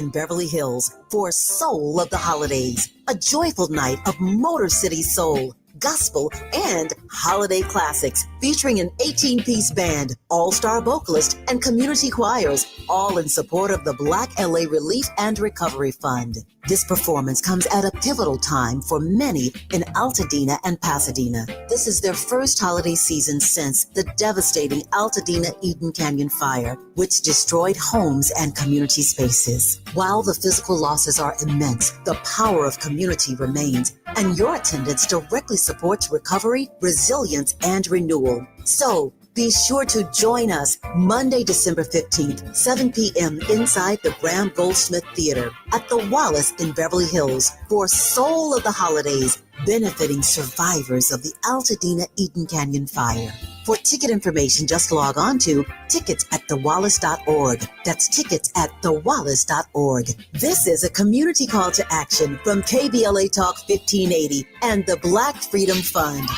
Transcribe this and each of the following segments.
in Beverly Hills for Soul of the Holidays, a joyful night of Motor City soul, gospel, and holiday classics featuring an 18-piece band, all-star vocalist, and community choirs, all in support of the Black LA Relief and Recovery Fund. This performance comes at a pivotal time for many in Altadena and Pasadena. This is their first holiday season since the devastating Altadena Eden Canyon fire, which destroyed homes and community spaces. While the physical losses are immense, the power of community remains, and your attendance directly supports recovery, resilience, and renewal. So, be sure to join us Monday, December 15th, 7 p.m. inside the Graham Goldsmith Theater at the Wallace in Beverly Hills for Soul of the Holidays, benefiting survivors of the Altadena Eden Canyon fire. For ticket information, just log on to tickets@thewallace.org. That's tickets@thewallace.org. This is a community call to action from KBLA Talk 1580 and the Black Freedom Fund.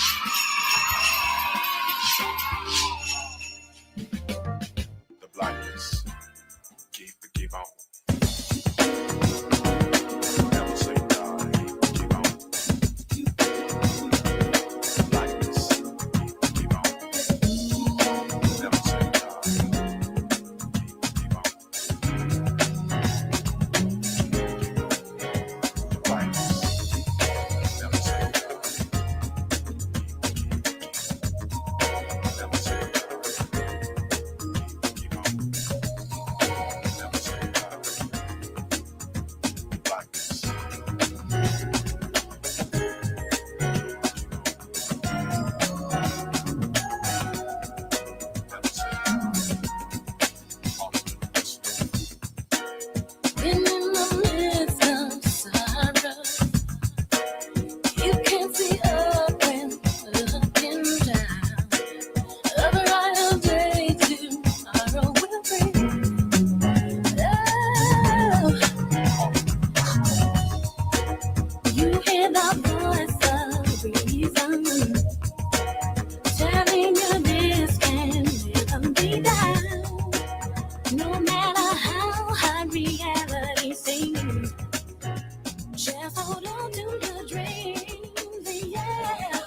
The blackness. Keep on. Never say die. Keep on. Blackness. Keep on. Never say die. Keep on. Blackness. Never say die. Never say die. Keep on. Never say die. Blackness. Never say die. All of this. In the midst of sorrow, you can see up and looking down. A brighter day tomorrow will bring. You hear the voice of reason telling you this can never be done. No matter how hard reality seems, just hold on to your dreams, yeah.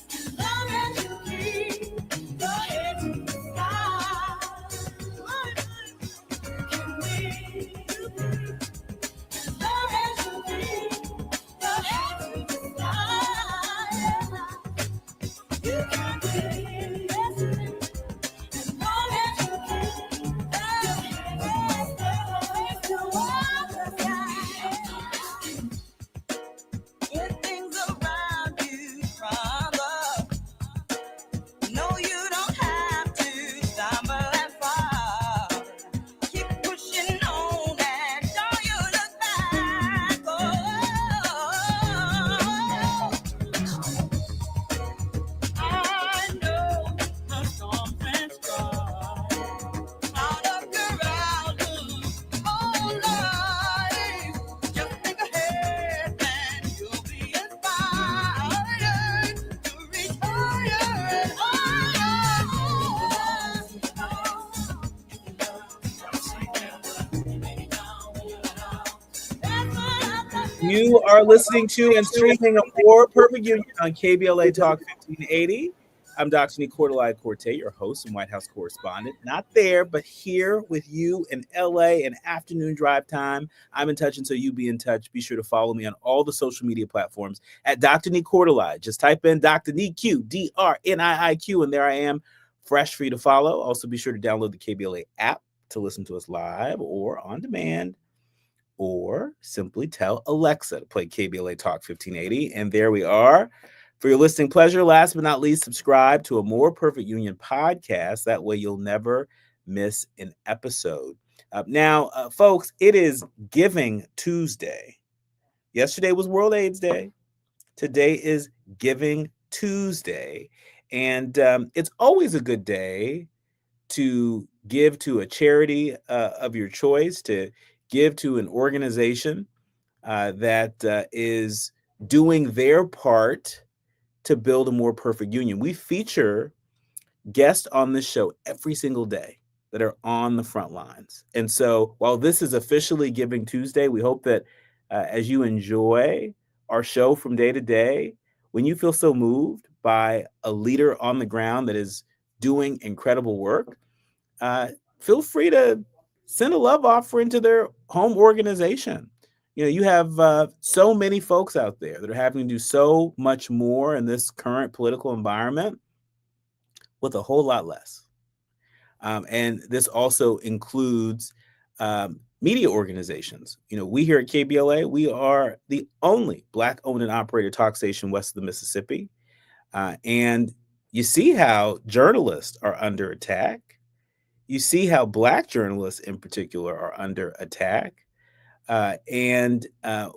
As long as you keep your head to the sky, can we? As long as you keep your head to the sky, you can be listening. As long as you keep your head toward the sky. When things around you crumble, no, you don't have to stumble and fall. Keep pushing on and don't you look back. Oh, I know the storms and strife out of your outlook on life. Just think ahead and you'll be inspired to reach higher and higher. You are listening to and streaming a More Perfect Union on KBLA Talk 1580. I'm Dr. Nii-Quartelai Quartey, your host and White House correspondent. Not there, but here with you in LA in afternoon drive time. I'm in touch until you be in touch. Be sure to follow me on all the social media platforms at Dr. Nii-Quartelai. Just type in Dr. Nii-Q, DRNIIQ, and there I am, fresh for you to follow. Also, be sure to download the KBLA app to listen to us live or on demand, or simply tell Alexa to play KBLA Talk 1580. And there we are. For your listening pleasure, last but not least, subscribe to a More Perfect Union podcast. That way you'll never miss an episode. Now, folks, it is Giving Tuesday. Yesterday was World AIDS Day. Today is Giving Tuesday. And it's always a good day to give to a charity of your choice, to give to an organization that is doing their part to build a more perfect union. We feature guests on this show every single day that are on the front lines. And so while this is officially Giving Tuesday, we hope that as you enjoy our show from day to day, when you feel so moved by a leader on the ground that is doing incredible work, feel free to send a love offering to their home organization. You have so many folks out there that are having to do so much more in this current political environment with a whole lot less. And this also includes media organizations. We here at KBLA, we are the only Black-owned and operated talk station west of the Mississippi. And you see how journalists are under attack. You see how Black journalists in particular are under attack. And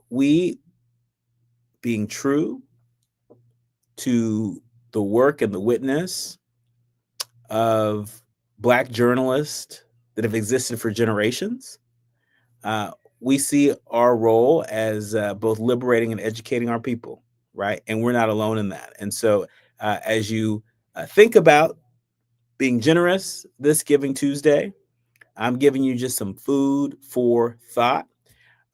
we, being true to the work and the witness of Black journalists that have existed for generations, we see our role as both liberating and educating our people, right? And we're not alone in that. And so as you think about being generous this Giving Tuesday, I'm giving you just some food for thought.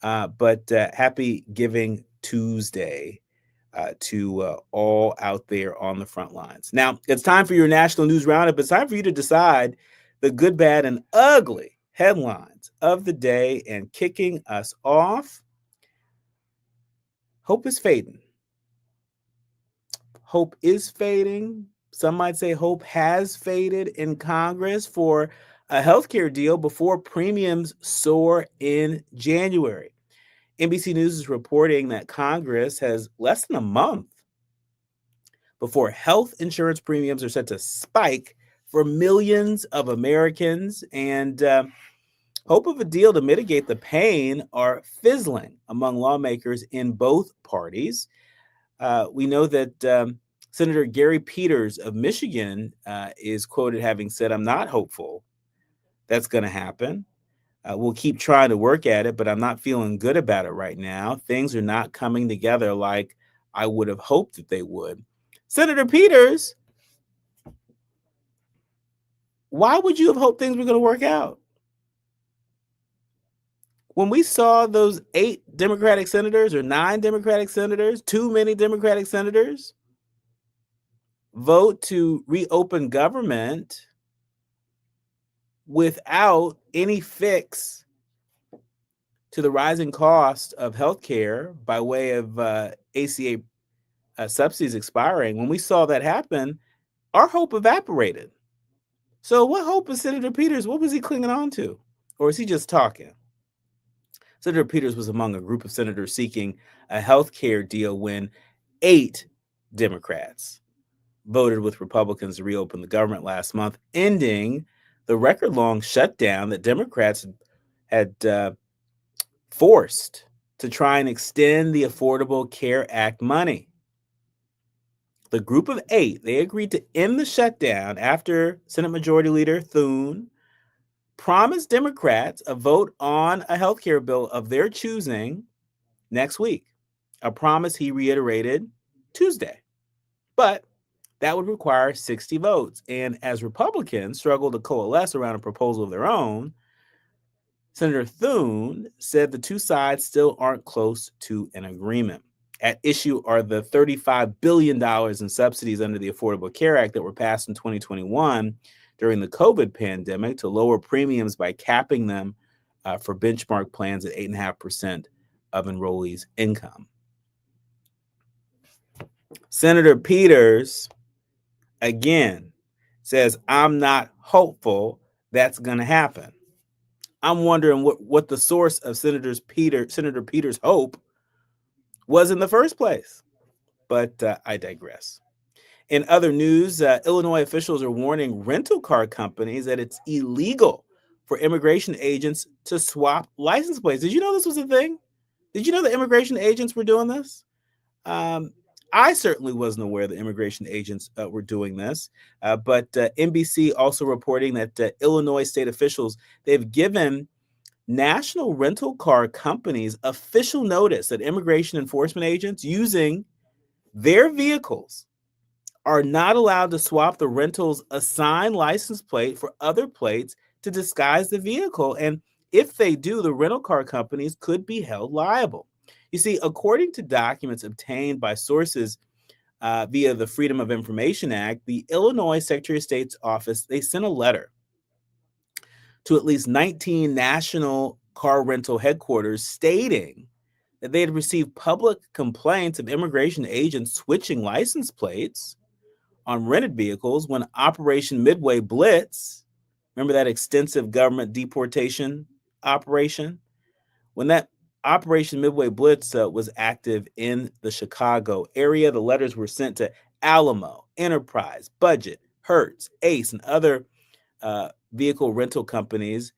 But happy Giving Tuesday to all out there on the front lines. Now, it's time for your national news roundup. It's time for you to decide the good, bad, and ugly headlines of the day. And kicking us off, hope is fading. Hope is fading. Some might say hope has faded in Congress for a healthcare deal before premiums soar in January. NBC News is reporting that Congress has less than a month before health insurance premiums are set to spike for millions of Americans, and hope of a deal to mitigate the pain are fizzling among lawmakers in both parties. We know that Senator Gary Peters of Michigan is quoted having said, "I'm not hopeful that's going to happen. We'll keep trying to work at it, but I'm not feeling good about it right now. Things are not coming together like I would have hoped that they would." Senator Peters, why would you have hoped things were going to work out? When we saw those 8 Democratic senators or 9 Democratic senators, too many Democratic senators, vote to reopen government without any fix to the rising cost of healthcare by way of ACA subsidies expiring, when we saw that happen, our hope evaporated. So what hope is Senator Peters? What was he clinging on to? Or is he just talking? Senator Peters was among a group of senators seeking a healthcare deal when 8 Democrats voted with Republicans to reopen the government last month, ending the record-long shutdown that Democrats had forced to try and extend the Affordable Care Act money. The group of 8, they agreed to end the shutdown after Senate Majority Leader Thune promised Democrats a vote on a healthcare bill of their choosing next week, a promise he reiterated Tuesday. But that would require 60 votes. And as Republicans struggle to coalesce around a proposal of their own, Senator Thune said the two sides still aren't close to an agreement. At issue are the $35 billion in subsidies under the Affordable Care Act that were passed in 2021 during the COVID pandemic to lower premiums by capping them for benchmark plans at 8.5% of enrollees' income. Senator Peters, again, says, "I'm not hopeful that's going to happen." I'm wondering what the source of Senator Peters' hope was in the first place. But I digress. In other news, Illinois officials are warning rental car companies that it's illegal for immigration agents to swap license plates. Did you know this was a thing? Did you know that immigration agents were doing this? I certainly wasn't aware that immigration agents were doing this, but NBC also reporting that Illinois state officials, they've given national rental car companies official notice that immigration enforcement agents using their vehicles are not allowed to swap the rental's assigned license plate for other plates to disguise the vehicle. And if they do, the rental car companies could be held liable. You see, according to documents obtained by sources via the Freedom of Information Act, the Illinois Secretary of State's office, they sent a letter to at least 19 national car rental headquarters stating that they had received public complaints of immigration agents switching license plates on rented vehicles when Operation Midway Blitz, remember that extensive government deportation operation? When that Operation Midway Blitz was active in the Chicago area, the letters were sent to Alamo, Enterprise, Budget, Hertz, Ace, and other vehicle rental companies.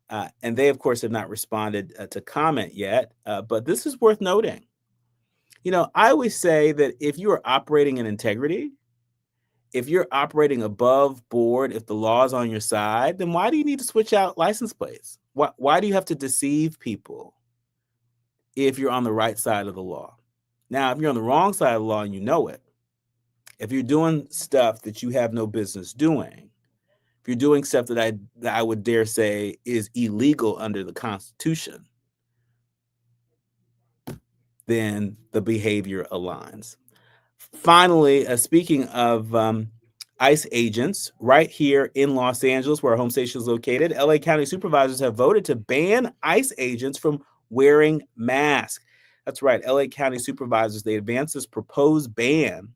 And they, of course, have not responded to comment yet. But this is worth noting. You know, I always say that if you are operating in integrity, if you're operating above board, if the law is on your side, then why do you need to switch out license plates? Why do you have to deceive people if you're on the right side of the law? Now, if you're on the wrong side of the law and you know it, if you're doing stuff that you have no business doing, if you're doing stuff that I would dare say is illegal under the Constitution, then the behavior aligns. Finally, speaking of ICE agents, right here in Los Angeles, where our home station is located, LA County supervisors have voted to ban ICE agents from wearing masks. That's right, LA County supervisors, they advanced this proposed ban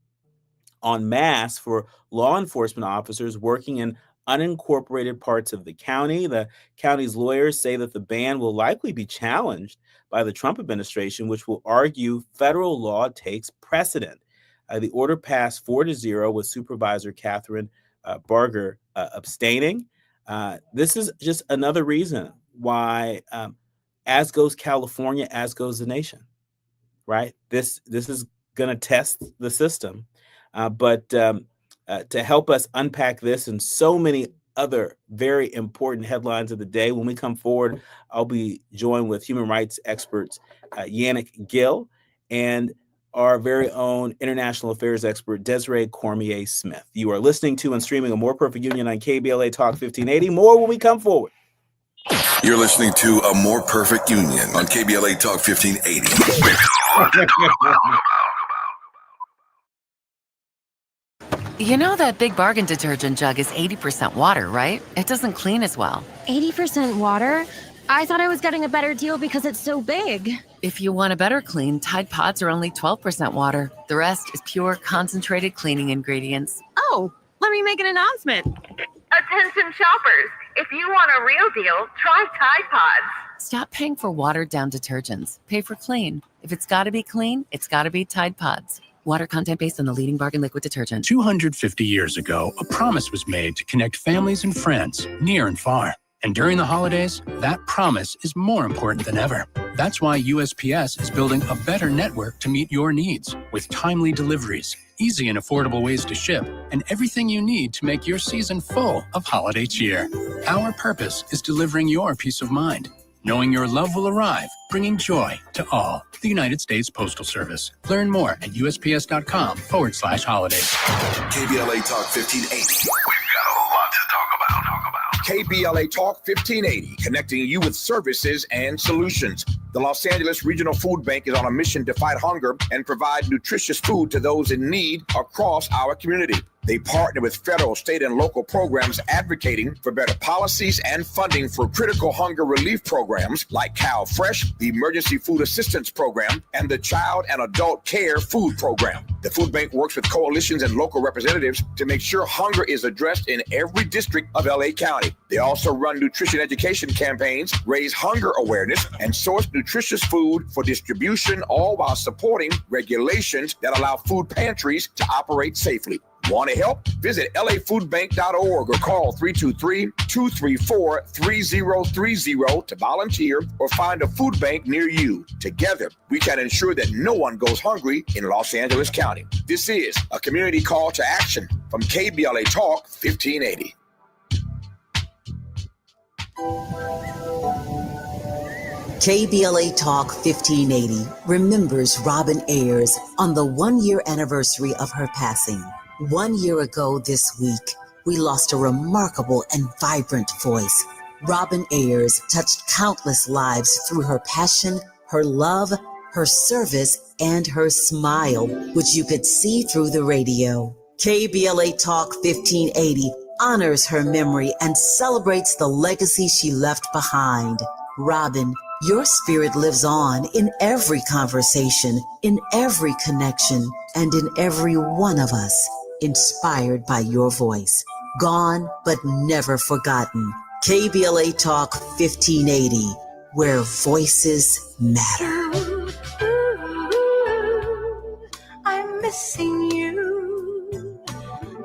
on masks for law enforcement officers working in unincorporated parts of the county. The county's lawyers say that the ban will likely be challenged by the Trump administration, which will argue federal law takes precedent. The order passed 4-0 with Supervisor Catherine Barger abstaining. This is just another reason why, as goes California, as goes the nation, right? This is going to test the system. But to help us unpack this and so many other very important headlines of the day, when we come forward, I'll be joined with human rights experts Yannick Gill and our very own international affairs expert, Desiree Cormier-Smith. You are listening to and streaming A More Perfect Union on KBLA Talk 1580. More when we come forward. You're listening to A More Perfect Union on KBLA Talk 1580. You know that Big Bargain detergent jug is 80% water, right? It doesn't clean as well. 80% water? I thought I was getting a better deal because it's so big. If you want a better clean, Tide Pods are only 12% water. The rest is pure, concentrated cleaning ingredients. Oh, let me make an announcement. Attention shoppers, if you want a real deal, try Tide Pods. Stop paying for watered-down detergents. Pay for clean. If it's got to be clean, it's got to be Tide Pods. Water content based on the leading bargain liquid detergent. 250 years ago, a promise was made to connect families and friends, near and far. And during the holidays, that promise is more important than ever. That's why USPS is building a better network to meet your needs with timely deliveries, easy and affordable ways to ship, and everything you need to make your season full of holiday cheer. Our purpose is delivering your peace of mind, knowing your love will arrive, bringing joy to all. The United States Postal Service. Learn more at USPS.com/holidays. KBLA Talk 1580. We've got a lot to talk about. KBLA Talk 1580, connecting you with services and solutions. The Los Angeles Regional Food Bank is on a mission to fight hunger and provide nutritious food to those in need across our community. They partner with federal, state, and local programs advocating for better policies and funding for critical hunger relief programs like Cal Fresh, the Emergency Food Assistance Program, and the Child and Adult Care Food Program. The food bank works with coalitions and local representatives to make sure hunger is addressed in every district of LA County. They also run nutrition education campaigns, raise hunger awareness, and source nutritious food for distribution, all while supporting regulations that allow food pantries to operate safely. Want to help? Visit lafoodbank.org or call 323-234-3030 to volunteer or find a food bank near you. Together, we can ensure that no one goes hungry in Los Angeles County. This is a community call to action from KBLA Talk 1580. KBLA Talk 1580 remembers Robin Ayers on the 1-year anniversary of her passing. 1 year ago this week, we lost a remarkable and vibrant voice. Robin Ayers touched countless lives through her passion, her love, her service, and her smile, which you could see through the radio. KBLA Talk 1580 honors her memory and celebrates the legacy she left behind. Robin, your spirit lives on in every conversation, in every connection, and in every one of us, inspired by your voice. Gone but never forgotten. KBLA Talk 1580, where voices matter. I'm missing you.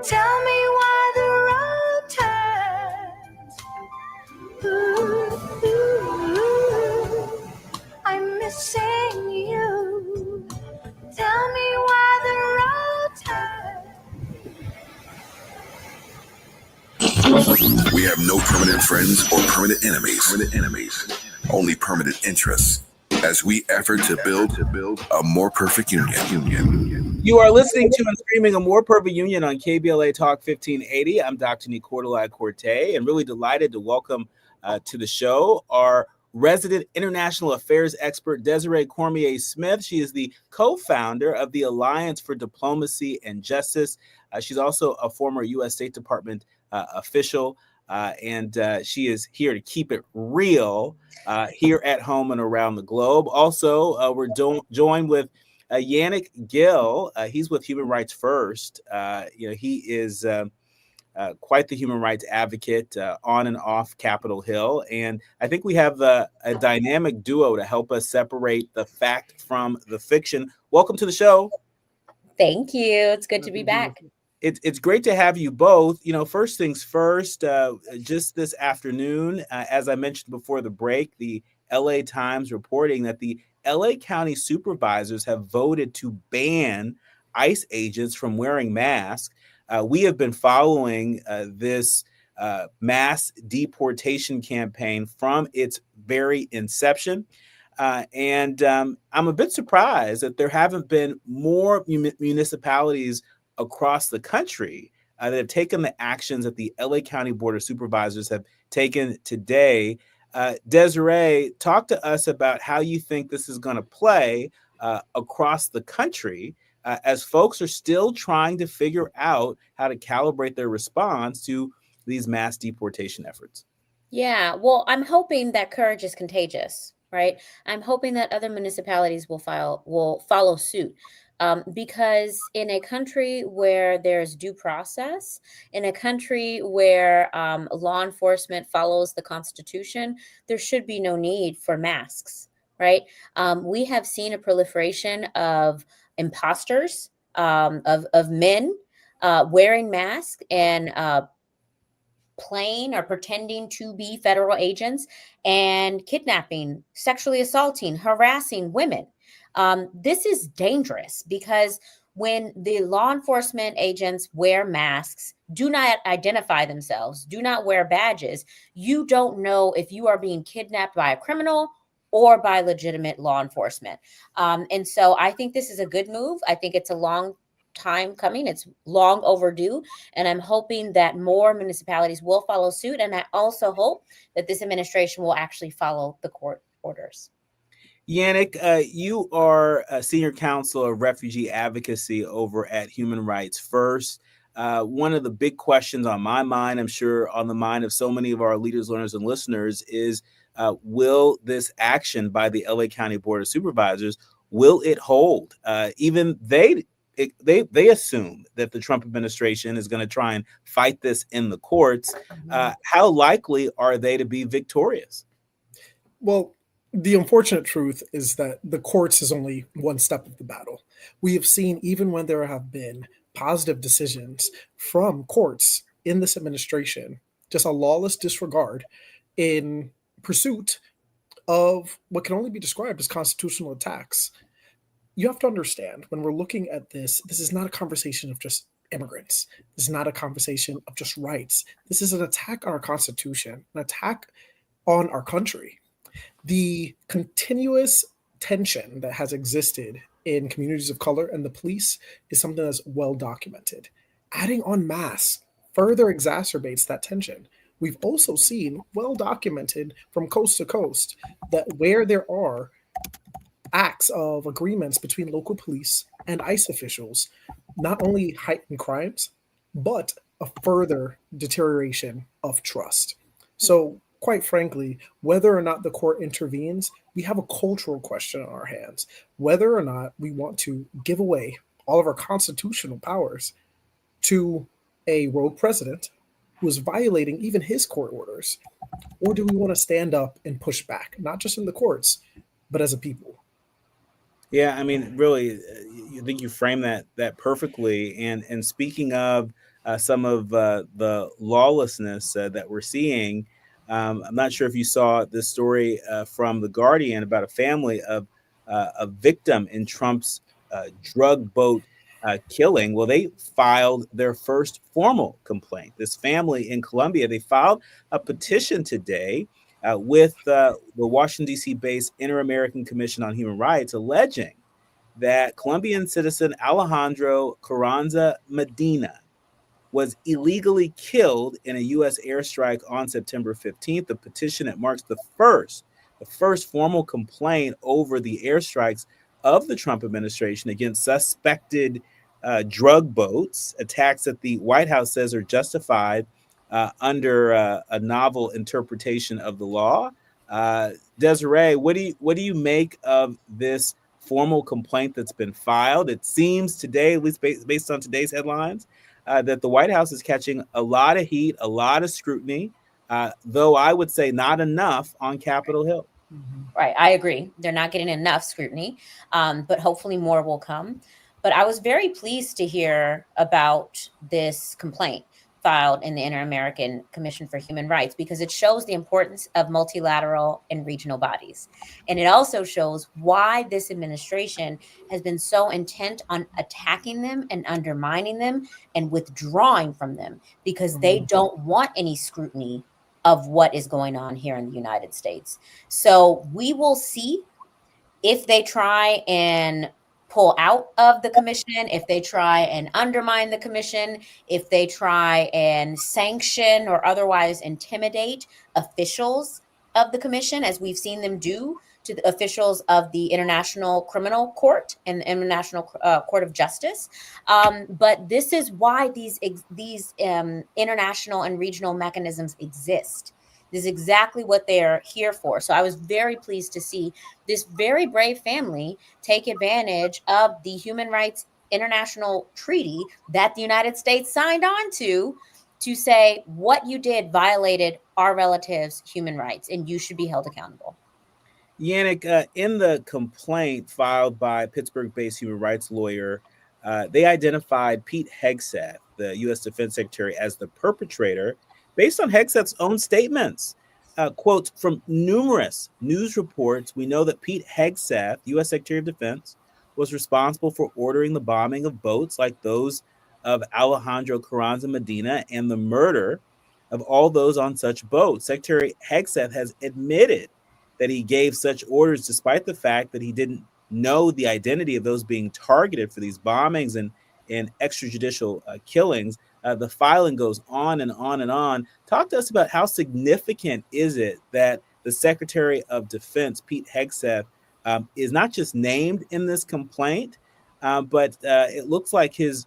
Tell me why the road turns. I'm missing you. Tell me why the road turns. We have no permanent friends or permanent enemies. Only permanent interests. As we effort to build a more perfect union. You are listening to and streaming A More Perfect Union on KBLA Talk 1580. I'm Dr. Nii-Quartelai Quartey, and really delighted to welcome to the show our resident international affairs expert, Desiree Cormier-Smith. She is the co-founder of the Alliance for Diplomacy and Justice. She's also a former U.S. State Department official, and she is here to keep it real here at home and around the globe. Also, we're joined with Yannick Gill. He's with Human Rights First. He is quite the human rights advocate on and off Capitol Hill. And I think we have a dynamic duo to help us separate the fact from the fiction. Welcome to the show. Thank you. It's good to be back. It's great to have you both. First things first, just this afternoon, as I mentioned before the break, the LA Times reporting that the LA County supervisors have voted to ban ICE agents from wearing masks. We have been following this mass deportation campaign from its very inception. And I'm a bit surprised that there haven't been more municipalities across the country that have taken the actions that the LA County Board of Supervisors have taken today. Desiree, talk to us about how you think this is going to play across the country as folks are still trying to figure out how to calibrate their response to these mass deportation efforts. Yeah, well, I'm hoping that courage is contagious, right? I'm hoping that other municipalities will follow suit. Because in a country where there's due process, in a country where law enforcement follows the Constitution, there should be no need for masks, right? We have seen a proliferation of imposters, of men wearing masks and playing or pretending to be federal agents and kidnapping, sexually assaulting, harassing women. This is dangerous because when the law enforcement agents wear masks, do not identify themselves, do not wear badges, you don't know if you are being kidnapped by a criminal or by legitimate law enforcement. And so I think this is a good move. I think it's a long time coming. It's long overdue. And I'm hoping that more municipalities will follow suit. And I also hope that this administration will actually follow the court orders. Yannick, you are a senior counsel of refugee advocacy over at Human Rights First. One of the big questions on my mind, I'm sure on the mind of so many of our leaders, learners, and listeners is, will this action by the LA County Board of Supervisors, will it hold? Even they assume that the Trump administration is going to try and fight this in the courts. How likely are they to be victorious? Well, the unfortunate truth is that the courts is only one step of the battle. We have seen, even when there have been positive decisions from courts in this administration, just a lawless disregard in pursuit of what can only be described as constitutional attacks. You have to understand, when we're looking at this is not a conversation of just immigrants. This is not a conversation of just rights. This is an attack on our Constitution, an attack on our country. The continuous tension that has existed in communities of color and the police is something that's well documented. adding en masse further exacerbates that tension. We've also seen, well documented from coast to coast, that where there are acts of agreements between local police and ICE officials, not only heighten crimes, but a further deterioration of trust. So, quite frankly, whether or not the court intervenes, we have a cultural question on our hands. Whether or not we want to give away all of our constitutional powers to a rogue president who is violating even his court orders, or do we want to stand up and push back, not just in the courts, but as a people? Yeah, I mean, really, I think you framed that perfectly. And speaking of some of the lawlessness that we're seeing, I'm not sure if you saw this story from the Guardian about a family of a victim in Trump's drug boat killing. Well, they filed their first formal complaint. This family in Colombia, they filed a petition today with the Washington, D.C. based Inter American Commission on Human Rights, alleging that Colombian citizen Alejandro Carranza Medina was illegally killed in a U.S. airstrike on September 15th. The petition, it marks the first formal complaint over the airstrikes of the Trump administration against suspected drug boats, attacks that the White House says are justified under a novel interpretation of the law. Desiree, what do you make of this formal complaint that's been filed? It seems today, at least based on today's headlines, that the White House is catching a lot of heat, a lot of scrutiny, though I would say not enough on Capitol Hill. Right. I agree. They're not getting enough scrutiny, but hopefully more will come. But I was very pleased to hear about this complaint filed in the Inter American Commission for Human Rights, because it shows the importance of multilateral and regional bodies. And it also shows why this administration has been so intent on attacking them and undermining them and withdrawing from them, because they don't want any scrutiny of what is going on here in the United States. So we will see if they try and pull out of the commission, if they try and undermine the commission, if they try and sanction or otherwise intimidate officials of the commission, as we've seen them do to the officials of the International Criminal Court and the International Court of Justice. But this is why these international and regional mechanisms exist. This is exactly what they're here for. So I was very pleased to see this very brave family take advantage of the Human Rights International Treaty that the United States signed on to say what you did violated our relatives' human rights, and you should be held accountable. Yannick, in the complaint filed by Pittsburgh-based human rights lawyer, they identified Pete Hegseth, the U.S. Defense Secretary, as the perpetrator based on Hegseth's own statements. Quotes from numerous news reports, we know that Pete Hegseth, U.S. Secretary of Defense, was responsible for ordering the bombing of boats like those of Alejandro Carranza Medina and the murder of all those on such boats. Secretary Hegseth has admitted that he gave such orders despite the fact that he didn't know the identity of those being targeted for these bombings and extrajudicial killings. The filing goes on and on and on. Talk to us about how significant is it that the Secretary of Defense, Pete Hegseth, is not just named in this complaint, but it looks like his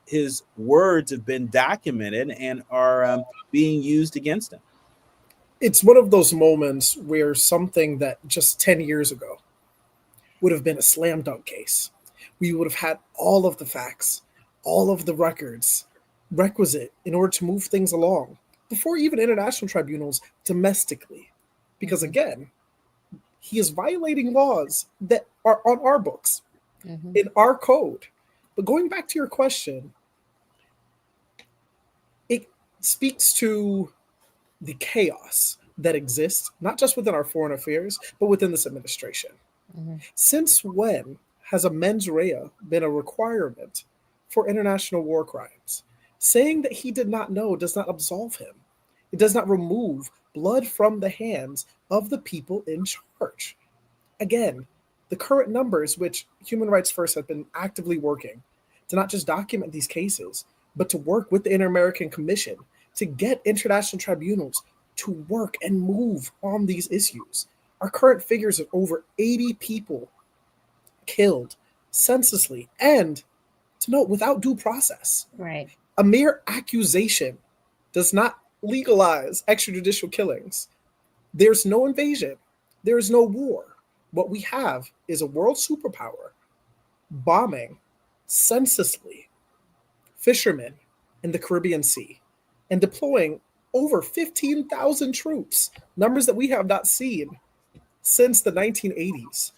words have been documented and are being used against him. It's one of those moments where something that just 10 years ago would have been a slam dunk case. We would have had all of the facts, all of the records requisite in order to move things along before even international tribunals domestically. Because again, he is violating laws that are on our books, in our code. But going back to your question, it speaks to the chaos that exists, not just within our foreign affairs, but within this administration. Since when has a mens rea been a requirement for international war crimes? Saying that he did not know does not absolve him. It does not remove blood from the hands of the people in charge. Again, the current numbers, which Human Rights First have been actively working to not just document these cases, but to work with the Inter-American Commission to get international tribunals to work and move on these issues. Our current figures of over 80 people killed senselessly and, to note, without due process. Right. A mere accusation does not legalize extrajudicial killings. There's no invasion. There is no war. What we have is a world superpower bombing senselessly fishermen in the Caribbean Sea and deploying over 15,000 troops, numbers that we have not seen since the 1980s.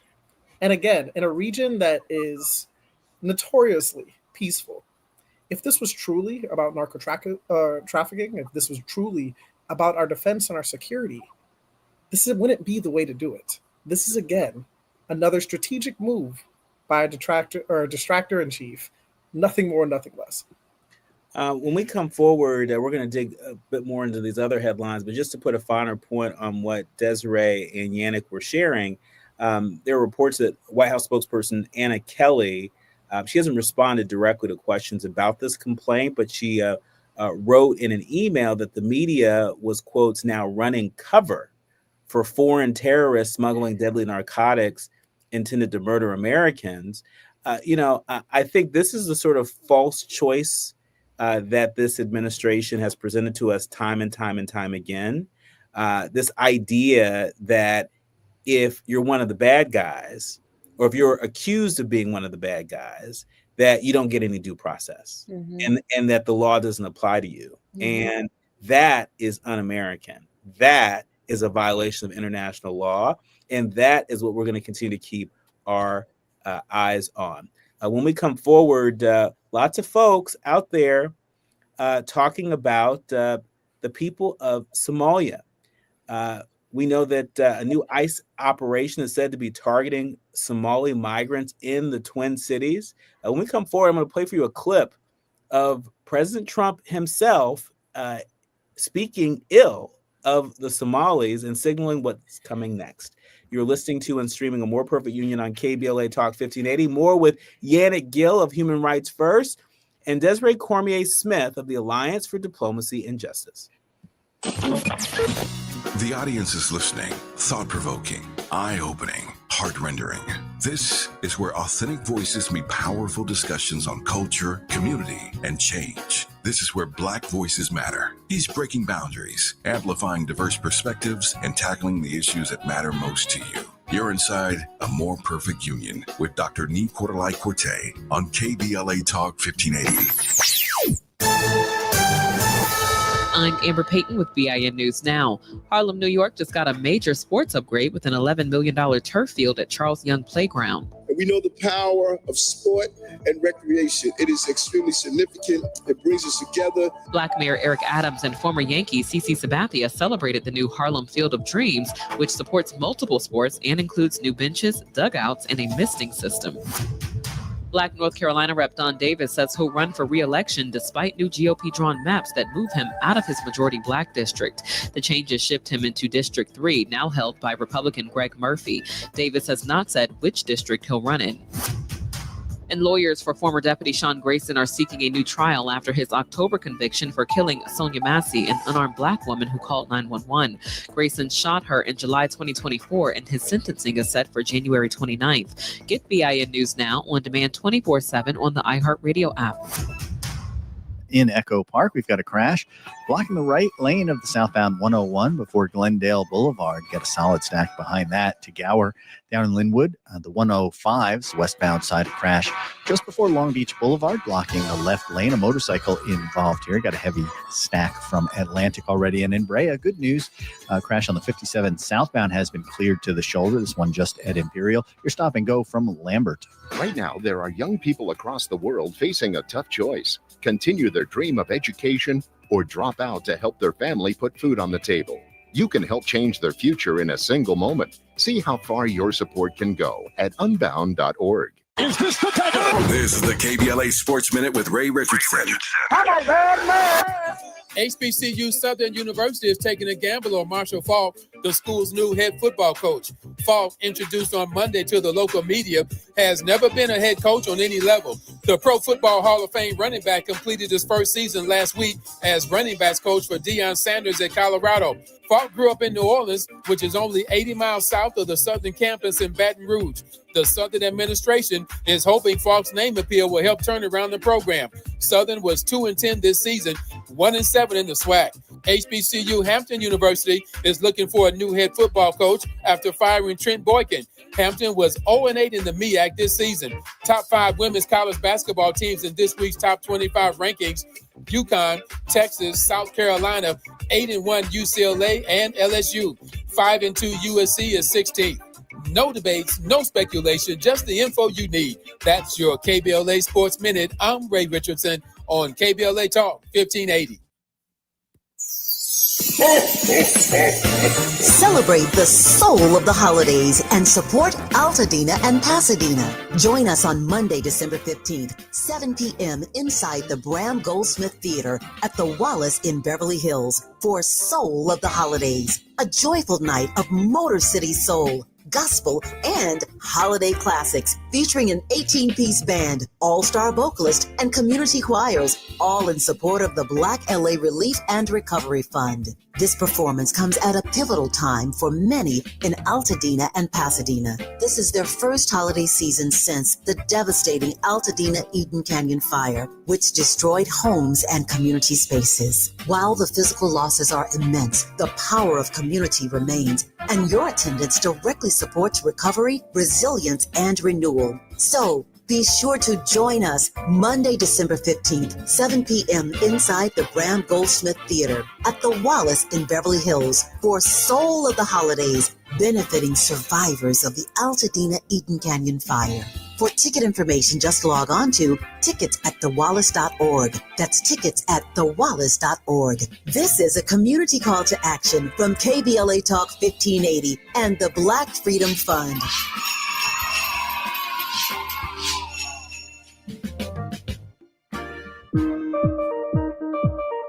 And again, in a region that is notoriously peaceful. If this was truly about trafficking, if this was truly about our defense and our security, wouldn't be the way to do it. This is, again, another strategic move by a distractor in chief. Nothing more, nothing less. When we come forward, we're going to dig a bit more into these other headlines, but just to put a finer point on what Desiree and Yannick were sharing, there are reports that White House spokesperson Anna Kelly, she hasn't responded directly to questions about this complaint, but she wrote in an email that the media was, quotes, now running cover for foreign terrorists smuggling deadly narcotics intended to murder Americans. I think this is the sort of false choice that this administration has presented to us time and time and time again. This idea that if you're one of the bad guys, or if you're accused of being one of the bad guys, that you don't get any due process, and that the law doesn't apply to you. And that is un-American. That is a violation of international law. And that is what we're going to continue to keep our eyes on. When we come forward, lots of folks out there talking about the people of Somalia. We know that a new ICE operation is said to be targeting Somali migrants in the Twin Cities. When we come forward, I'm going to play for you a clip of President Trump himself speaking ill of the Somalis and signaling what's coming next. You're listening to and streaming A More Perfect Union on KBLA Talk 1580. More with Yannick Gill of Human Rights First and Desiree Cormier-Smith of the Alliance for Diplomacy and Justice. The audience is listening, thought-provoking, eye-opening, heart-rendering. This is where authentic voices meet powerful discussions on culture, community, and change. This is where Black voices matter. He's breaking boundaries, amplifying diverse perspectives, and tackling the issues that matter most to you. You're inside A More Perfect Union with Dr. Nii-Quartelai Quartey on KBLA Talk 1580. I'm Amber Payton with BIN News Now. Harlem, New York just got a major sports upgrade with an $11 million turf field at Charles Young Playground. We know the power of sport and recreation. It is extremely significant. It brings us together. Black Mayor Eric Adams and former Yankee CeCe Sabathia celebrated the new Harlem Field of Dreams, which supports multiple sports and includes new benches, dugouts, and a misting system. Black North Carolina Rep. Don Davis says he'll run for re-election despite new GOP-drawn maps that move him out of his majority Black district. The changes shift him into District 3, now held by Republican Greg Murphy. Davis has not said which district he'll run in. And lawyers for former Deputy Sean Grayson are seeking a new trial after his October conviction for killing Sonia Massey, an unarmed Black woman who called 911. Grayson shot her in July 2024, and his sentencing is set for January 29th. Get BIN News Now on demand 24/7 on the iHeartRadio app. In Echo Park, we've got a crash blocking the right lane of the southbound 101 before Glendale Boulevard. Get a solid stack behind that to Gower. Down in Linwood, the 105's westbound side crash just before Long Beach Boulevard, blocking the left lane. A motorcycle involved here. Got a heavy stack from Atlantic already. And in Brea, good news. Crash on the 57 southbound has been cleared to the shoulder. This one just at Imperial. Your stop and go from Lambert. Right now, there are young people across the world facing a tough choice. Continue their dream of education or drop out to help their family put food on the table. You can help change their future in a single moment. See how far your support can go at unbound.org. Is this the This is the KBLA Sports Minute with Ray Richardson. HBCU Southern University is taking a gamble on Marshall Faulk, the school's new head football coach. Falk, introduced on Monday to the local media, has never been a head coach on any level. The Pro Football Hall of Fame running back completed his first season last week as running backs coach for Deion Sanders at Colorado. Falk grew up in New Orleans, which is only 80 miles south of the Southern campus in Baton Rouge. The Southern administration is hoping Falk's name appeal will help turn around the program. Southern was 2-10 this season, 1-7 in the SWAC. HBCU Hampton University is looking for a new head football coach after firing Trent Boykin. Hampton was 0-8 in the MEAC this season. Top 5 women's college basketball teams in this week's top 25 rankings: UConn, Texas, South Carolina, 8-1 UCLA, and LSU. 5-2 USC is 16th. No debates, no speculation, just the info you need. That's your KBLA Sports Minute. I'm Ray Richardson on KBLA Talk 1580. Celebrate the soul of the holidays and support Altadena and Pasadena. Join us on Monday, December 15th, 7 p.m. inside the Bram Goldsmith Theater at the Wallace in Beverly Hills for Soul of the Holidays, a joyful night of Motor City Soul, gospel, and holiday classics featuring an 18-piece band, all-star vocalist, and community choirs, all in support of the Black LA Relief and Recovery Fund. This performance comes at a pivotal time for many in Altadena and Pasadena. This is their first holiday season since the devastating Altadena Eden Canyon fire, which destroyed homes and community spaces. While the physical losses are immense, the power of community remains, and your attendance directly supports recovery, resilience, and renewal. So, be sure to join us Monday, December 15th, 7 p.m. inside the Bram Goldsmith Theater at the Wallace in Beverly Hills for Soul of the Holidays, benefiting survivors of the Altadena Eden Canyon fire. For ticket information, just log on to tickets@thewallace.org. That's tickets@thewallace.org. This is a community call to action from KBLA Talk 1580 and the Black Freedom Fund.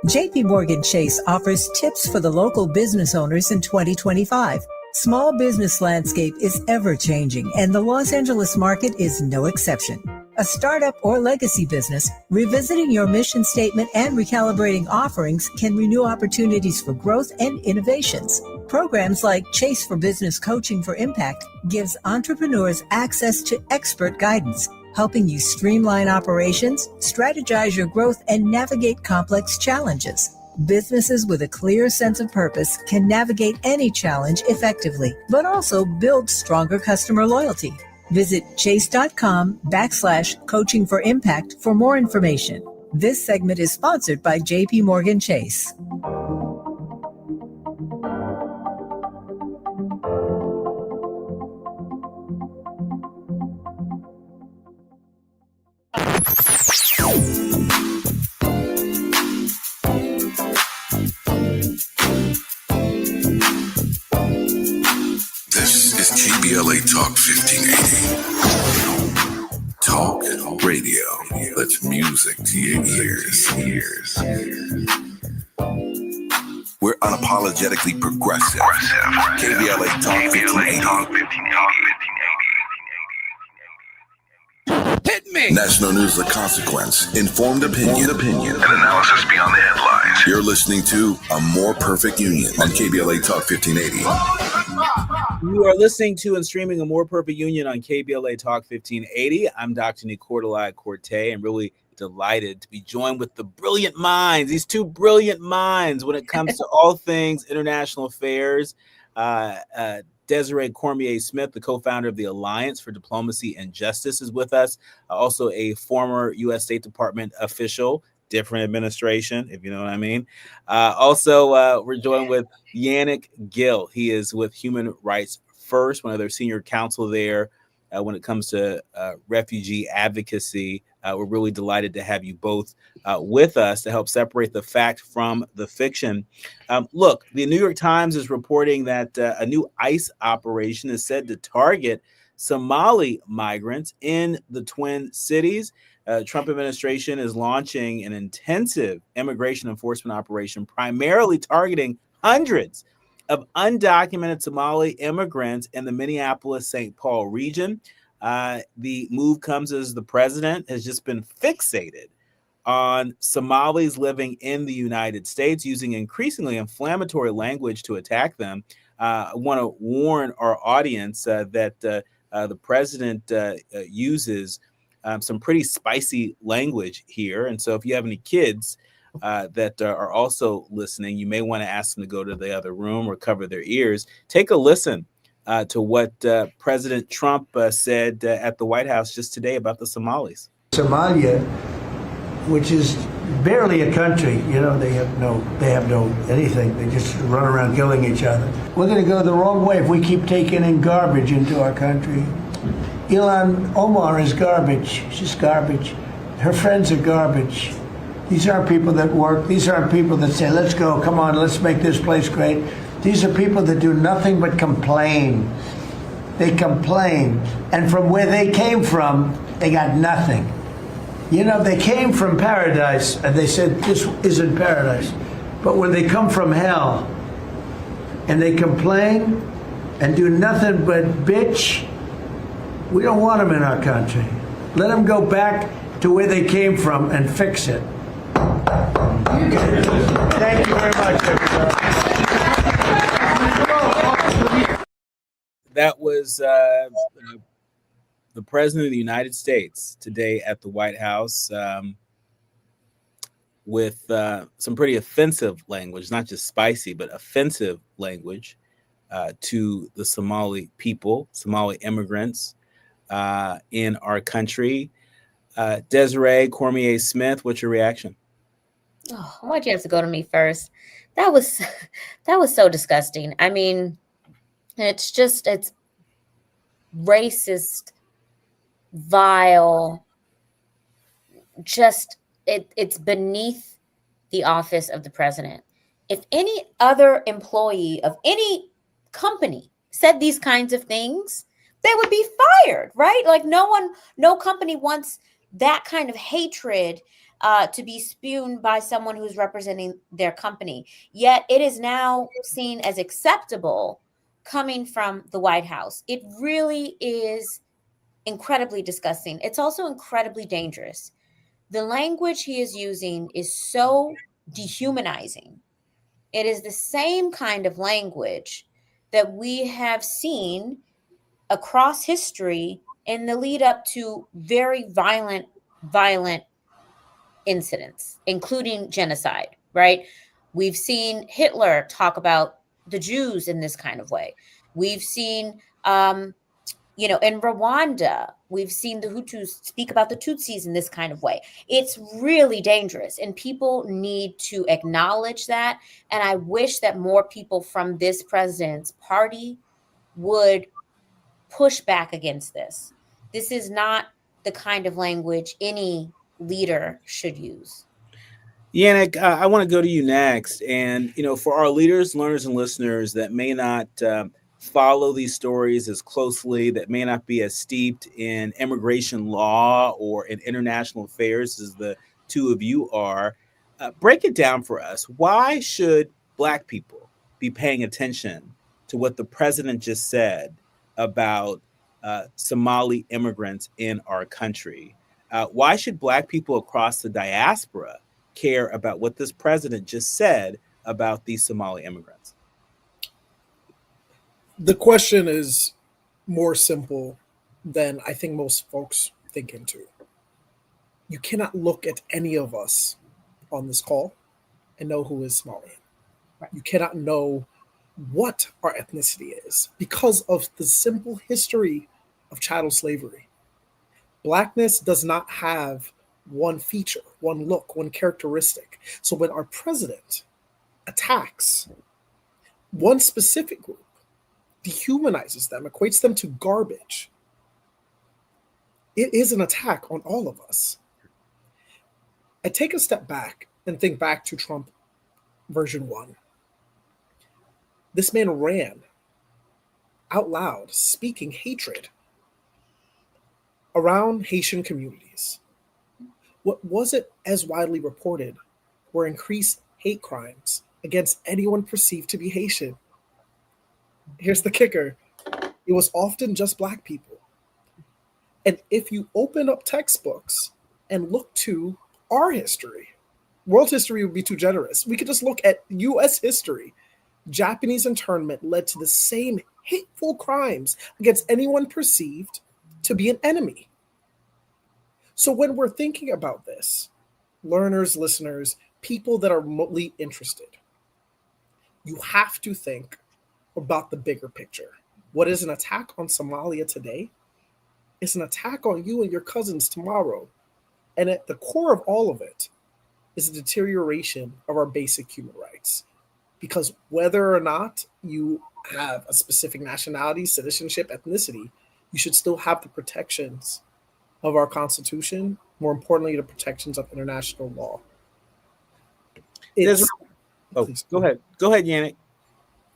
JP Morgan Chase offers tips for the local business owners in 2025. Small business landscape is ever-changing, and the Los Angeles market is no exception. A startup or legacy business, revisiting your mission statement and recalibrating offerings can renew opportunities for growth and innovations. Programs like Chase for Business Coaching for Impact gives entrepreneurs access to expert guidance, helping you streamline operations, strategize your growth, and navigate complex challenges. Businesses with a clear sense of purpose can navigate any challenge effectively, but also build stronger customer loyalty. Visit chase.com/coaching for impact for more information. This segment is sponsored by JP Morgan Chase. KBLA Talk 1580. Talk radio. That's music to your ears. We're unapologetically progressive. KBLA Talk 1580. Hit me! National news of consequence, informed opinion, and analysis beyond the headlines. You're listening to A More Perfect Union on KBLA Talk 1580. You are listening to and streaming A More Perfect Union on KBLA Talk 1580. I'm Dr. Nii-Quartelai Quartey, and really delighted to be joined with the brilliant minds, these two brilliant minds when it comes to all things international affairs. Desiree Cormier-Smith, the co-founder of the Alliance for Diplomacy and Justice, is with us. Also a former U.S. State Department official, different administration, if you know what I mean. We're joined with Yannick Gill. He is with Human Rights First, one of their senior counsel there when it comes to refugee advocacy. We're really delighted to have you both with us to help separate the fact from the fiction. Look, the New York Times is reporting that a new ICE operation is said to target Somali migrants in the Twin Cities. Trump administration is launching an intensive immigration enforcement operation, primarily targeting hundreds of undocumented Somali immigrants in the Minneapolis-St. Paul region. The move comes as the president has just been fixated on Somalis living in the United States, using increasingly inflammatory language to attack them. I want to warn our audience that the president uses some pretty spicy language here. And so if you have any kids that are also listening, you may want to ask them to go to the other room or cover their ears. Take a listen to what President Trump said at the White House just today about the Somalis. Somalia, which is barely a country, they have no anything. They just run around killing each other. We're going to go the wrong way if we keep taking in garbage into our country. Ilhan Omar is garbage. She's garbage. Her friends are garbage. These aren't people that work. These aren't people that say, let's go, come on, let's make this place great. These are people that do nothing but complain. They complain. And from where they came from, they got nothing. They came from paradise, and they said, this isn't paradise. But when they come from hell, and they complain, and do nothing but bitch, we don't want them in our country. Let them go back to where they came from and fix it. Thank you very much, everybody. That was the President of the United States today at the White House with some pretty offensive language, not just spicy, but offensive language to the Somali people, Somali immigrants in our country. Desiree Cormier-Smith, what's your reaction? Oh, why'd you have to go to me first? That was so disgusting. I mean, it's racist, vile, it's beneath the office of the president. If any other employee of any company said these kinds of things, they would be fired, right? Like no company wants that kind of hatred to be spewed by someone who's representing their company. Yet it is now seen as acceptable coming from the White House. It really is incredibly disgusting. It's also incredibly dangerous. The language he is using is so dehumanizing. It is the same kind of language that we have seen across history in the lead up to very violent incidents, including genocide, right? We've seen Hitler talk about the Jews in this kind of way. We've seen, in Rwanda, we've seen the Hutus speak about the Tutsis in this kind of way. It's really dangerous, and people need to acknowledge that. And I wish that more people from this president's party would push back against this. This is not the kind of language any leader should use. Yannick, I want to go to you next. And, for our leaders, learners, and listeners that may not follow these stories as closely, that may not be as steeped in immigration law or in international affairs as the two of you are, break it down for us. Why should Black people be paying attention to what the president just said about Somali immigrants in our country? Why should Black people across the diaspora care about what this president just said about these Somali immigrants? The question is more simple than I think most folks think into. You cannot look at any of us on this call and know who is Somalian. Right. You cannot know what our ethnicity is because of the simple history of chattel slavery. Blackness does not have one feature, one look, one characteristic. So when our president attacks one specific group, dehumanizes them, equates them to garbage, it is an attack on all of us. I take a step back and think back to Trump version 1. This man ran out loud, speaking hatred around Haitian communities. What wasn't as widely reported were increased hate crimes against anyone perceived to be Haitian. Here's the kicker. It was often just black people. And if you open up textbooks and look to our history, world history would be too generous. We could just look at US history. Japanese internment led to the same hateful crimes against anyone perceived to be an enemy. So when we're thinking about this, learners, listeners, people that are remotely interested, you have to think about the bigger picture. What is an attack on Somalia today is an attack on you and your cousins tomorrow. And at the core of all of it is a deterioration of our basic human rights. Because whether or not you have a specific nationality, citizenship, ethnicity, you should still have the protections of our Constitution, more importantly, the protections of international law. It's, Go ahead. Go ahead, Yannick.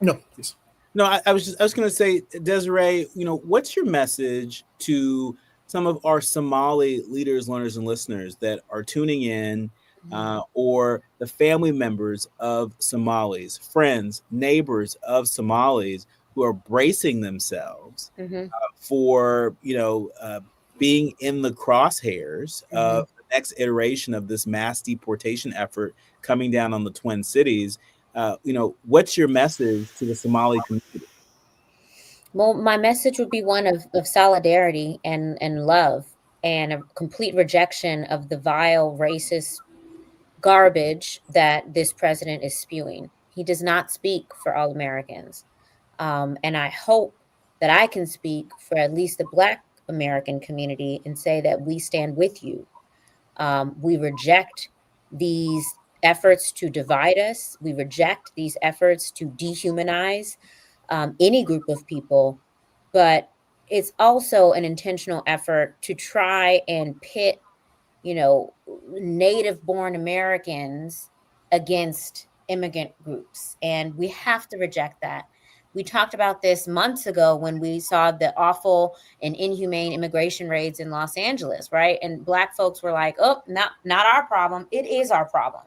No, please. No, I was going to say, Desiree, what's your message to some of our Somali leaders, learners, and listeners that are tuning in, or the family members of Somalis, friends, neighbors of Somalis who are bracing themselves for, being in the crosshairs of the next iteration of this mass deportation effort coming down on the Twin Cities? What's your message to the Somali community? Well, my message would be one of solidarity and love and a complete rejection of the vile, racist garbage that this president is spewing. He does not speak for all Americans. And I hope that I can speak for at least the Black American community and say that we stand with you. We reject these efforts to divide us. We reject these efforts to dehumanize any group of people, but it's also an intentional effort to try and pit, native-born Americans against immigrant groups. And we have to reject that. We talked about this months ago when we saw the awful and inhumane immigration raids in Los Angeles, right? And Black folks were like, oh, not our problem. It is our problem.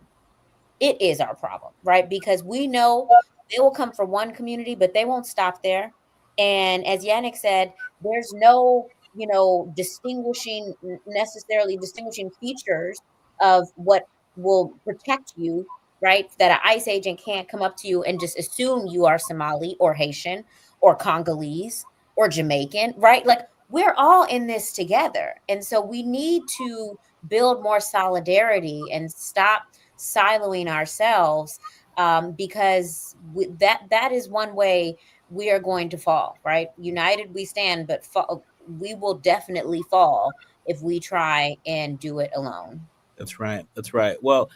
It is our problem, right? Because we know they will come for one community, but they won't stop there. And as Yannick said, there's no, necessarily distinguishing features of what will protect you, right? That an ICE agent can't come up to you and just assume you are Somali or Haitian or Congolese or Jamaican, right? Like, we're all in this together. And so we need to build more solidarity and stop siloing ourselves, because that is one way we are going to fall, right? United we stand, but we will definitely fall if we try and do it alone. That's right. That's right. Well,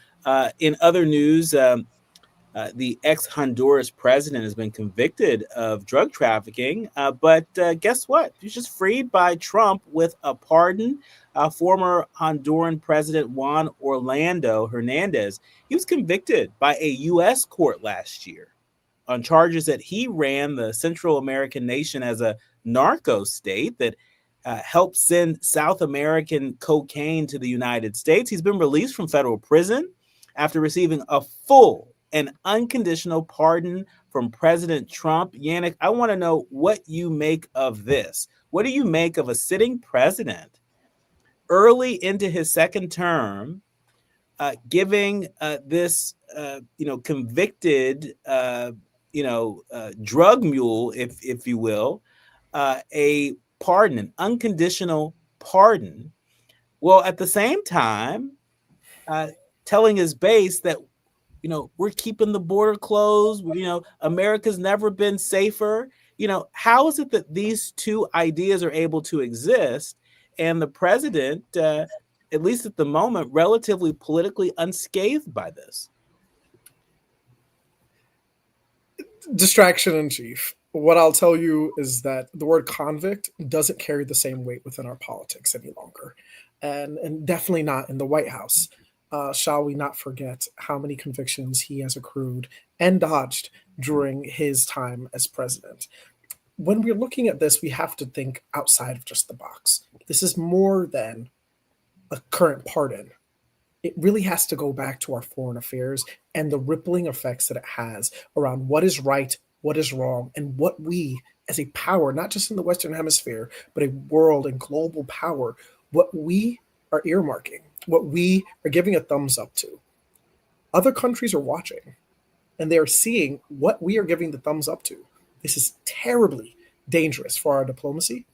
in other news, the ex-Honduras president has been convicted of drug trafficking, but guess what? He was just freed by Trump with a pardon. Former Honduran President Juan Orlando Hernandez, he was convicted by a U.S. court last year on charges that he ran the Central American nation as a narco state that helped send South American cocaine to the United States. He's been released from federal prison after receiving a full and unconditional pardon from President Trump. Yannick, I want to know what you make of this. What do you make of a sitting president early into his second term giving this, convicted, drug mule, if you will, a pardon, an unconditional pardon? Well, at the same time, telling his base that, we're keeping the border closed. America's never been safer. How is it that these two ideas are able to exist and the president, at least at the moment, relatively politically unscathed by this? Distraction in chief. What I'll tell you is that the word convict doesn't carry the same weight within our politics any longer, and definitely not in the White House. Shall we not forget how many convictions he has accrued and dodged during his time as president? When we're looking at this, we have to think outside of just the box. This is more than a current pardon. It really has to go back to our foreign affairs and the rippling effects that it has around what is right, what is wrong and what we as a power, not just in the Western Hemisphere, but a world and global power, what we are earmarking, what we are giving a thumbs up to. Other countries are watching, and they are seeing what we are giving the thumbs up to. This is terribly dangerous for our diplomacy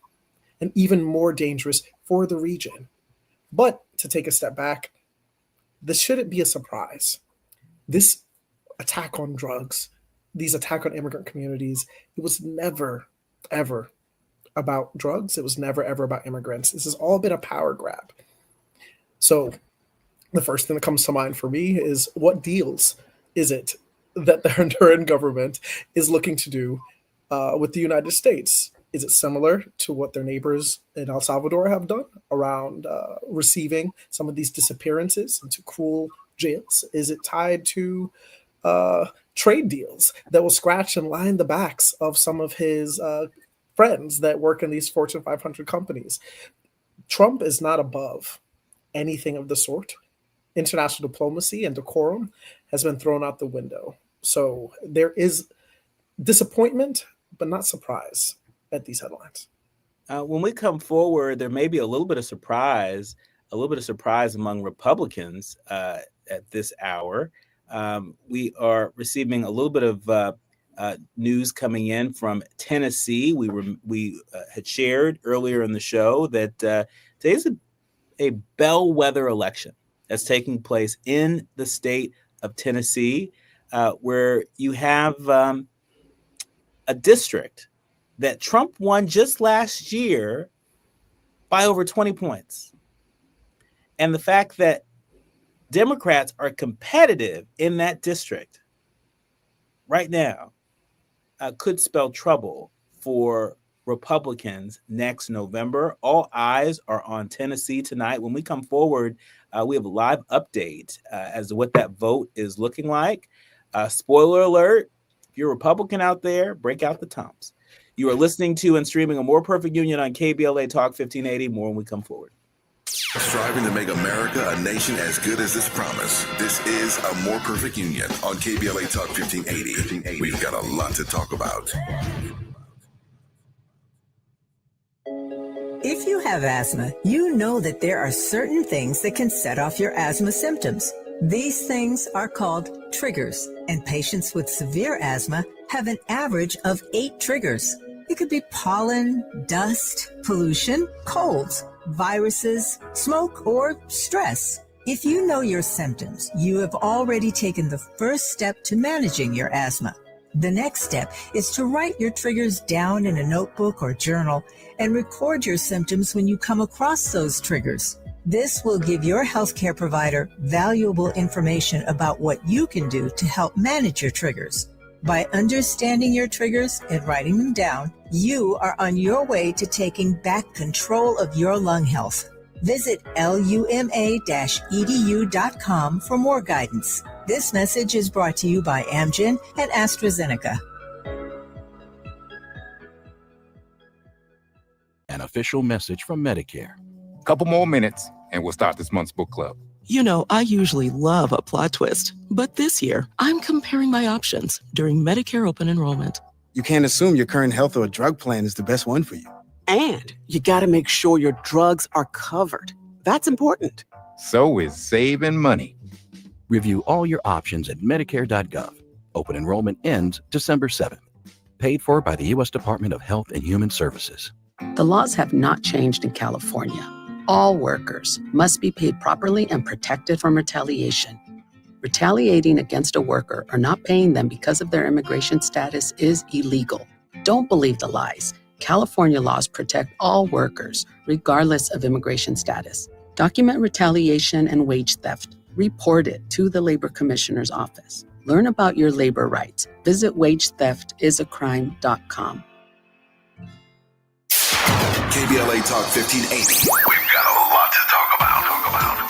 and even more dangerous for the region. But to take a step back, this shouldn't be a surprise. This attack on drugs, these attack on immigrant communities, it was never, ever about drugs. It was never, ever about immigrants. This has all been a power grab. So the first thing that comes to mind for me is, what deals is it that the Honduran government is looking to do with the United States? Is it similar to what their neighbors in El Salvador have done around receiving some of these disappearances into cruel jails? Is it tied to trade deals that will scratch and line the backs of some of his friends that work in these Fortune 500 companies? Trump is not above anything of the sort. International diplomacy and decorum has been thrown out the window. So there is disappointment, but not surprise at these headlines. When we come forward, there may be a little bit of surprise among Republicans at this hour. We are receiving a little bit of news coming in from Tennessee. We had shared earlier in the show that today's a bellwether election that's taking place in the state of Tennessee, where you have a district that Trump won just last year by over 20 points. And the fact that Democrats are competitive in that district right now could spell trouble for Republicans next November. All eyes are on Tennessee tonight. When we come forward, we have a live update as to what that vote is looking like. Spoiler alert, if you're a Republican out there, break out the Toms. You are listening to and streaming A More Perfect Union on KBLA Talk 1580. More when we come forward. Striving to make America a nation as good as this promise. This is A More Perfect Union on KBLA Talk 1580. We've got a lot to talk about. If you have asthma, you know that there are certain things that can set off your asthma symptoms. These things are called triggers, and patients with severe asthma have an average of 8 triggers. It could be pollen, dust, pollution, colds, viruses, smoke, or stress. If you know your symptoms, you have already taken the first step to managing your asthma. The next step is to write your triggers down in a notebook or journal and record your symptoms when you come across those triggers. This will give your healthcare provider valuable information about what you can do to help manage your triggers. By understanding your triggers and writing them down, you are on your way to taking back control of your lung health. Visit luma-edu.com for more guidance. This message is brought to you by Amgen and AstraZeneca. An official message from Medicare. Couple more minutes and we'll start this month's book club. You know, I usually love a plot twist, but this year I'm comparing my options during Medicare open enrollment. You can't assume your current health or drug plan is the best one for you. And you got to make sure your drugs are covered. That's important. So is saving money. Review all your options at Medicare.gov. Open enrollment ends December 7th. Paid for by the U.S. Department of Health and Human Services. The laws have not changed in California. All workers must be paid properly and protected from retaliation. Retaliating against a worker or not paying them because of their immigration status is illegal. Don't believe the lies. California laws protect all workers, regardless of immigration status. Document retaliation and wage theft. Report it to the Labor Commissioner's office. Learn about your labor rights. Visit wagetheftisacrime.com. KBLA Talk 1580. We've got a lot to talk about.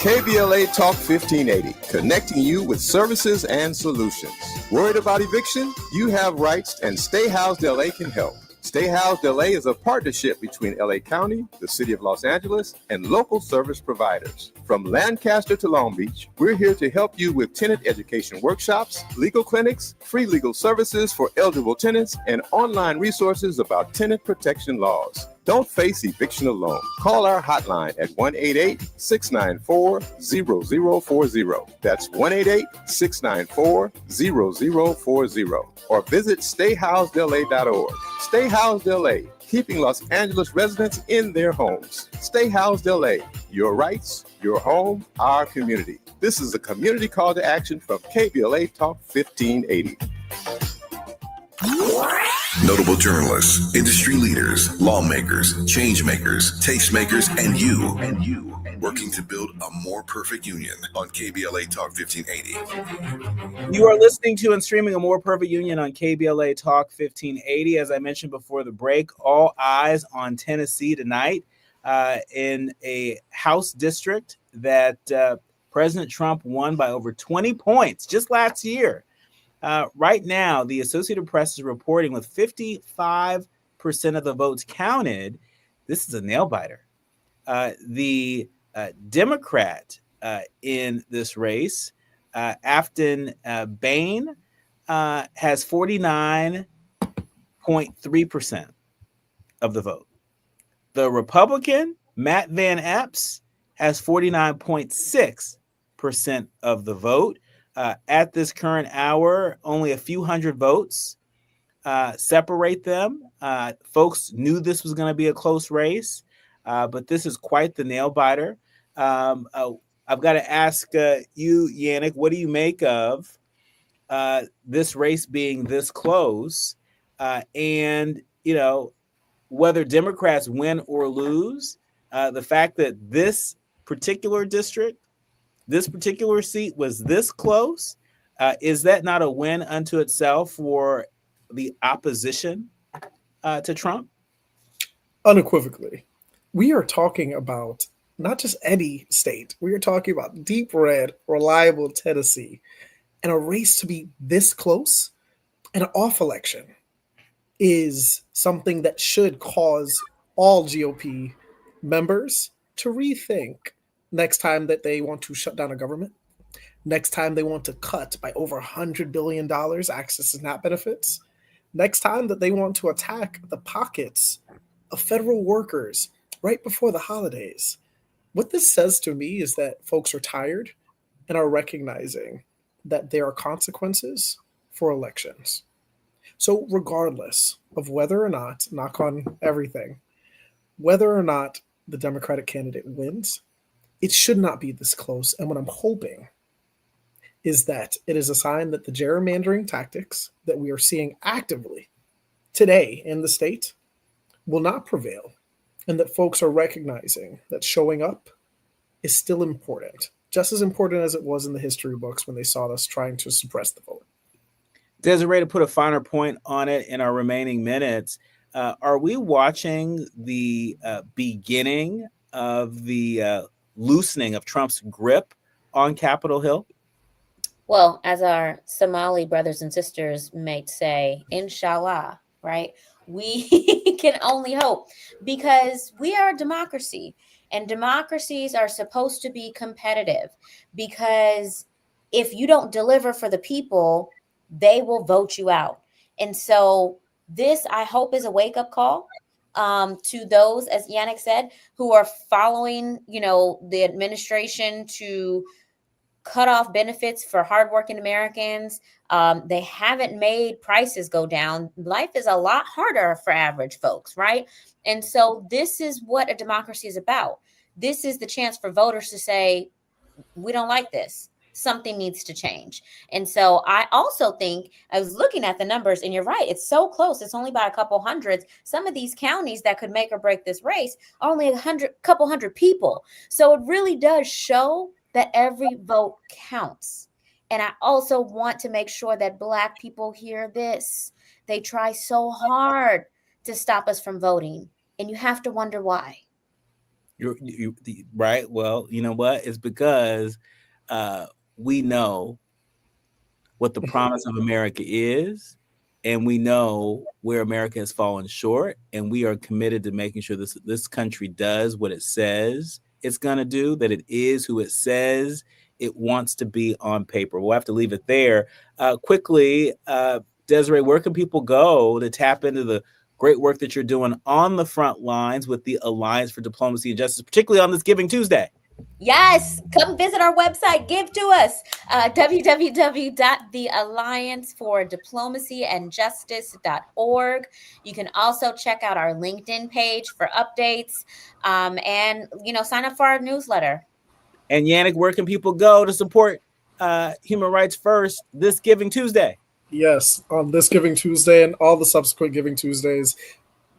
KBLA Talk 1580, connecting you with services and solutions. Worried about eviction? You have rights, and Stay Housed LA can help. Stay Housed LA is a partnership between LA County, the City of Los Angeles, and local service providers. From Lancaster to Long Beach, we're here to help you with tenant education workshops, legal clinics, free legal services for eligible tenants, and online resources about tenant protection laws. Don't face eviction alone. Call our hotline at 1-888-694-0040. That's 1-888-694-0040. Or visit stayhousedla.org. Stay Housed LA, keeping Los Angeles residents in their homes. Stay Housed LA, your rights, your home, our community. This is a community call to action from KBLA Talk 1580. Notable journalists, industry leaders, lawmakers, change makers, tastemakers, and you working to build a more perfect union on KBLA Talk 1580. You are listening to and streaming A More Perfect Union on KBLA Talk 1580. As I mentioned before the break, all eyes on Tennessee tonight in a House district that President Trump won by over 20 points just last year. Right now, the Associated Press is reporting with 55% of the votes counted. This is a nail biter. The Democrat in this race, Afton Bain, has 49.3% of the vote. The Republican, Matt Van Epps, has 49.6% of the vote. At this current hour, only a few hundred votes separate them. Folks knew this was going to be a close race, but this is quite the nail biter. I've got to ask you, Yannick, what do you make of this race being this close? And, you know, whether Democrats win or lose, the fact that this particular district, this particular seat was this close, is that not a win unto itself for the opposition to Trump? Unequivocally. We are talking about not just any state. We are talking about deep red, reliable Tennessee. And a race to be this close, an off election, is something that should cause all GOP members to rethink next time that they want to shut down a government, next time they want to cut by over $100 billion access to SNAP benefits, next time that they want to attack the pockets of federal workers right before the holidays. What this says to me is that folks are tired and are recognizing that there are consequences for elections. So regardless of whether or not, knock on everything, whether or not the Democratic candidate wins, it should not be this close. And what I'm hoping is that it is a sign that the gerrymandering tactics that we are seeing actively today in the state will not prevail, and that folks are recognizing that showing up is still important, just as important as it was in the history books when they saw us trying to suppress the vote. Desiree, to put a finer point on it in our remaining minutes, are we watching the beginning of the loosening of Trump's grip on Capitol Hill? Well, as our Somali brothers and sisters may say, inshallah, right? We can only hope, because we are a democracy, and democracies are supposed to be competitive, because if you don't deliver for the people, they will vote you out. And so this, I hope, is a wake-up call to those, as Yannick said, who are following, the administration to cut off benefits for hardworking Americans. They haven't made prices go down. Life is a lot harder for average folks, right? And so this is what a democracy is about. This is the chance for voters to say, we don't like this. Something needs to change. And so I also think, I was looking at the numbers, and you're right, it's so close. It's only by a couple hundreds. Some of these counties that could make or break this race are only a couple hundred people. So it really does show that every vote counts. And I also want to make sure that Black people hear this. They try so hard to stop us from voting, and you have to wonder why. You're right. Well, you know what? It's because we know what the promise of America is, and we know where America has fallen short, and we are committed to making sure this country does what it says it's going to do, that it is who it says it wants to be on paper. We'll have to leave it there. Quickly, Desiree, where can people go to tap into the great work that you're doing on the front lines with the Alliance for Diplomacy and Justice, particularly on this Giving Tuesday? Yes, come visit our website. Give to us, www.theallianceforDiplomacyandjustice.org. You can also check out our LinkedIn page for updates, and sign up for our newsletter. And Yannick, where can people go to support Human Rights First this Giving Tuesday? Yes, on this Giving Tuesday and all the subsequent Giving Tuesdays,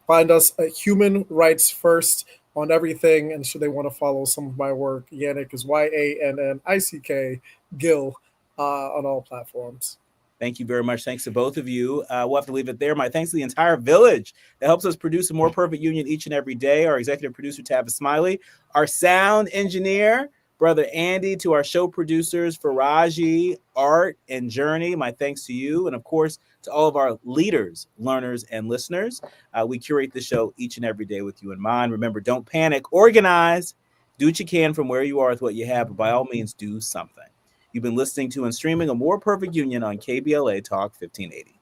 find us at Human Rights First on everything. And should they want to follow some of my work, Yannick is YANNICK Gill on all platforms. Thank you very much. Thanks to both of you. We'll have to leave it there. My thanks to the entire village that helps us produce a more perfect union each and every day. Our executive producer, Tavis Smiley, our sound engineer, Brother Andy, to our show producers, Faraji, Art, and Journey. My thanks to you. And of course, to all of our leaders, learners, and listeners. We curate the show each and every day with you in mind. Remember, don't panic, organize, do what you can from where you are with what you have, but by all means, do something. You've been listening to and streaming A More Perfect Union on KBLA Talk 1580.